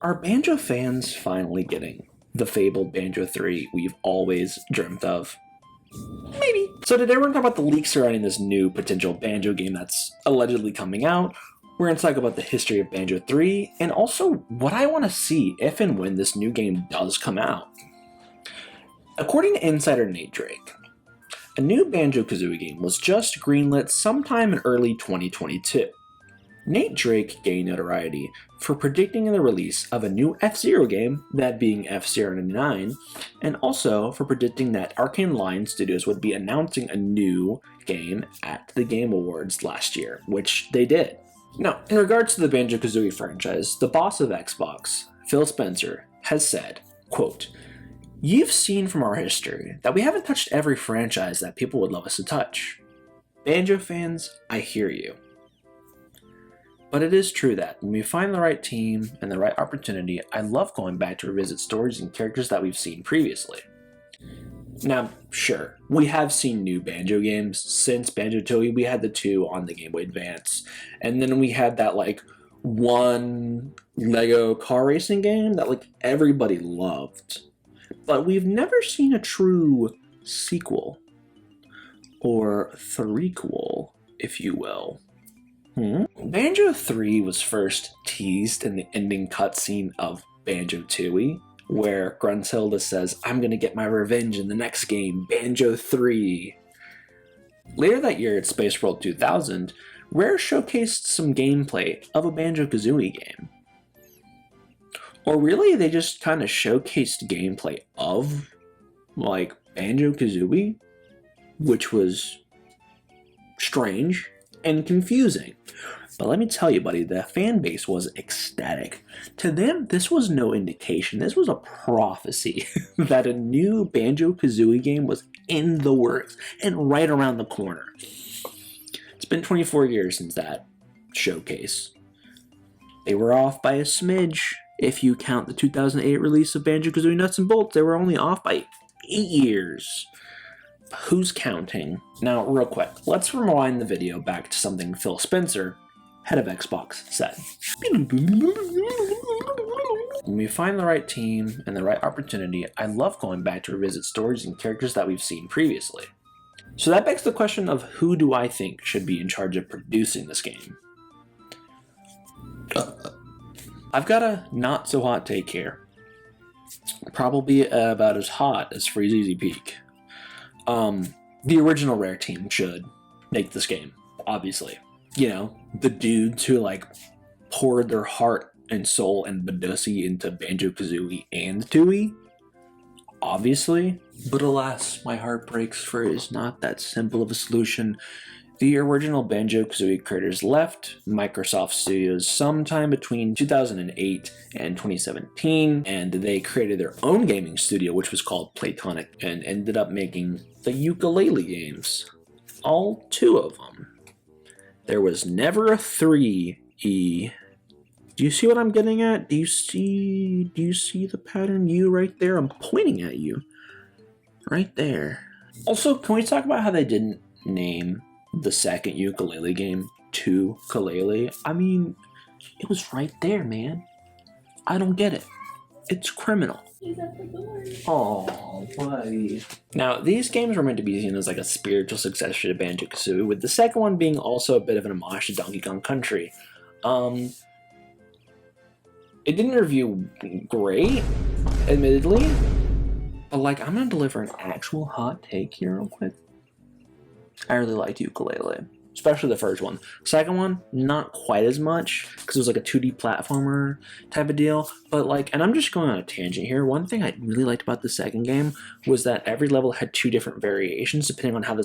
Are Banjo fans finally getting the fabled Banjo-Threeie we've always dreamt of? Maybe. So today we're going to talk about the leaks surrounding this new potential Banjo game that's allegedly coming out. We're going to talk about the history of Banjo-Threeie, and also what I want to see if and when this new game does come out. According to insider Nate Drake, a new Banjo-Kazooie game was just greenlit sometime in early 2022. Nate Drake gained notoriety for predicting the release of a new F-Zero game, that being F-Zero 99, and also for predicting that Arcane Lion Studios would be announcing a new game at the Game Awards last year, which they did. Now, in regards to the Banjo-Kazooie franchise, the boss of Xbox, Phil Spencer, has said, quote, "You've seen from our history that we haven't touched every franchise that people would love us to touch. Banjo fans, I hear you. But it is true that when we find the right team and the right opportunity, I love going back to revisit stories and characters that we've seen previously." Now, sure, we have seen new Banjo games since Banjo-Tooie. We had the 2 on the Game Boy Advance, and then we had that one Lego car racing game that everybody loved. But we've never seen a true sequel, or threequel, if you will. Banjo-Threeie was first teased in the ending cutscene of Banjo-Tooie, where Gruntilda says, "I'm gonna get my revenge in the next game, Banjo-Threeie." Later that year at SpaceWorld 2000, Rare showcased some gameplay of a Banjo-Kazooie game. Or really, they just kind of showcased gameplay of, Banjo-Kazooie, which was strange and confusing. But let me tell you, buddy, the fan base was ecstatic. To them, this was no indication. This was a prophecy that a new Banjo-Kazooie game was in the works and right around the corner. It's been 24 years since that showcase. They were off by a smidge. If you count the 2008 release of Banjo-Kazooie Nuts and Bolts, they were only off by 8 years. Who's counting? Now, real quick, let's rewind the video back to something Phil Spencer, head of Xbox, said. "When we find the right team and the right opportunity, I love going back to revisit stories and characters that we've seen previously." So that begs the question of who do I think should be in charge of producing this game? I've got a not-so-hot take here. Probably about as hot as Freeze Easy Peak. The original Rare team should make this game, obviously. You know, the dudes who poured their heart and soul and Badussi into Banjo-Kazooie and Tooie, obviously. But alas, my heart breaks, for it is not that simple of a solution. The original Banjo-Kazooie creators left Microsoft Studios sometime between 2008 and 2017, and they created their own gaming studio, which was called Playtonic, and ended up making the Yooka-Laylee games. All 2 of them. There was never a 3E. Do you see what I'm getting at? Do you see the pattern? You right there? I'm pointing at you. Right there. Also, can we talk about how they didn't name the second Yooka-Laylee game Tooie? I mean, it was right there, man. I don't get it. It's criminal. He's at the door. Oh, buddy. Now, these games were meant to be seen as a spiritual successor to Banjo-Kazooie, with the second one being also a bit of an homage to Donkey Kong Country. It didn't review great, admittedly, but I'm gonna deliver an actual hot take here real quick. I really liked Yooka-Laylee, especially the first one. Second one, not quite as much, because it was a 2D platformer type of deal. But and I'm just going on a tangent here. One thing I really liked about the second game was that every level had 2 different variations depending on how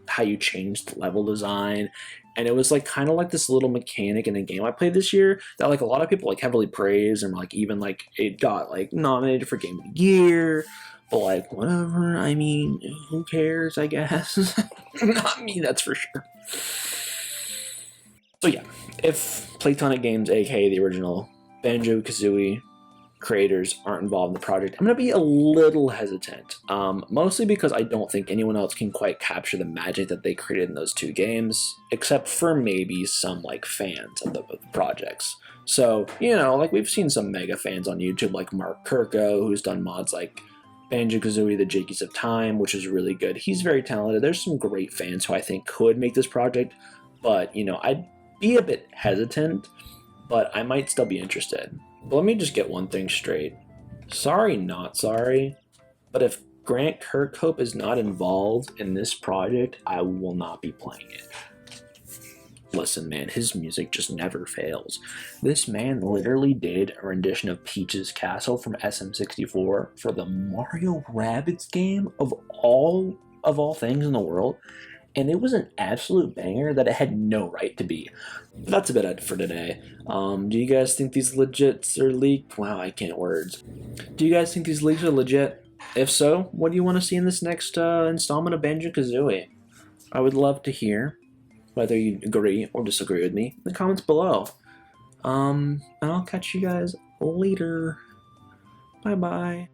how you changed the level design. And it was kind of this little mechanic in a game I played this year that a lot of people heavily praised, and even it got nominated for Game of the Year. But whatever, I mean, who cares, I guess. Not me, that's for sure. So yeah, if Playtonic Games, aka the original Banjo-Kazooie creators, aren't involved in the project, I'm going to be a little hesitant. Mostly because I don't think anyone else can quite capture the magic that they created in those 2 games, except for maybe some fans of the projects. So, you know, like we've seen some mega fans on YouTube like Mark Kirko, who's done mods like Banjo-Kazooie, the Jakies of Time, which is really good. He's very talented. There's some great fans who I think could make this project, but, you know, I'd be a bit hesitant, but I might still be interested. But let me just get one thing straight. Sorry, not sorry, but if Grant Kirkhope is not involved in this project, I will not be playing it. Listen, man, his music just never fails. This man literally did a rendition of Peach's Castle from SM64 for the Mario Rabbids game of all things in the world, and it was an absolute banger that it had no right to be. But that's about it for today. Do you guys think these legits are leaked? Wow, I can't words. Do you guys think these leaks are legit? If so, what do you want to see in this next installment of Banjo-Kazooie? I would love to hear whether you agree or disagree with me in the comments below. And I'll catch you guys later. Bye-bye.